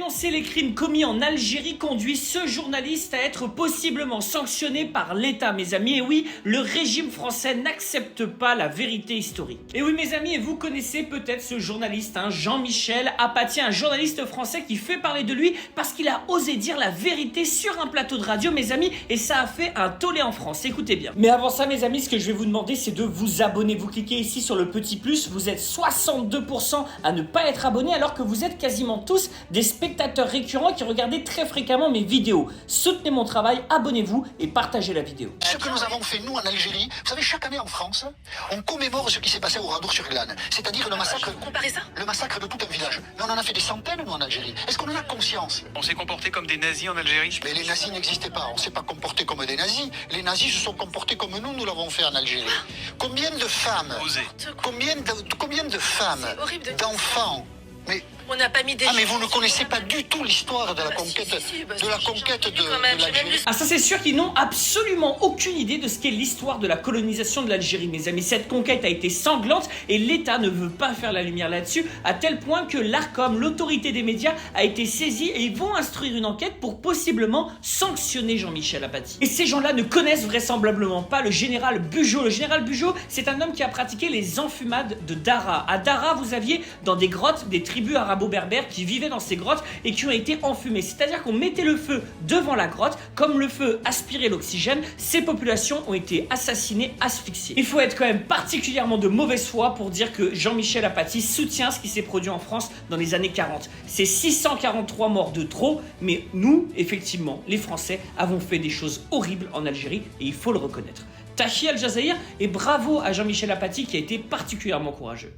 dénoncer les crimes commis en Algérie conduit ce journaliste à être possiblement sanctionné par l'État, mes amis. Et oui, le régime français n'accepte pas la vérité historique. Et oui, mes amis, et vous connaissez peut-être ce journaliste, Jean-Michel Apathy, un journaliste français qui fait parler de lui parce qu'il a osé dire la vérité sur un plateau de radio, mes amis, et ça a fait un tollé en France. Écoutez bien. Mais avant ça, mes amis, ce que je vais vous demander, c'est de vous abonner. Vous cliquez ici sur le petit plus, vous êtes 62% à ne pas être abonné alors que vous êtes quasiment tous des spectateurs récurrents qui regardent très fréquemment mes vidéos. Soutenez mon travail, abonnez-vous et partagez la vidéo. Ce que nous avons fait, nous, en Algérie, vous savez, chaque année en France, on commémore ce qui s'est passé au Radour-sur-Glane, c'est-à-dire le massacre, le massacre de tout un village. Mais on en a fait des centaines, nous, en Algérie. Est-ce qu'on en a conscience? On s'est comporté comme des nazis en Algérie? Mais les nazis n'existaient pas. On ne s'est pas comporté comme des nazis. Les nazis se sont comportés comme nous l'avons fait en Algérie. Combien de femmes, combien de femmes, d'enfants, mais... On n'a pas mis des... Ah, mais vous ne connaissez pas du tout l'histoire de la conquête, de l'Algérie. Ah, ça c'est sûr qu'ils n'ont absolument aucune idée de ce qu'est l'histoire de la colonisation de l'Algérie, mes amis. Cette conquête a été sanglante et l'État ne veut pas faire la lumière là-dessus, à tel point que l'Arcom, l'autorité des médias, a été saisie et ils vont instruire une enquête pour possiblement sanctionner Jean-Michel Apathy. Et ces gens-là ne connaissent vraisemblablement pas le général Bugeaud. Le général Bugeaud, c'est un homme qui a pratiqué les enfumades de Dara. À Dara, vous aviez dans des grottes des tribus arabo-berbères qui vivaient dans ces grottes et qui ont été enfumées. C'est-à-dire qu'on mettait le feu devant la grotte, comme le feu aspirait l'oxygène, ces populations ont été assassinées, asphyxiées. Il faut être quand même particulièrement de mauvaise foi pour dire que Jean-Michel Apathy soutient ce qui s'est produit en France dans les années 40. C'est 643 morts de trop, mais nous, effectivement, les Français, avons fait des choses horribles en Algérie et il faut le reconnaître. Tahi Al Jazair et bravo à Jean-Michel Apathy qui a été particulièrement courageux.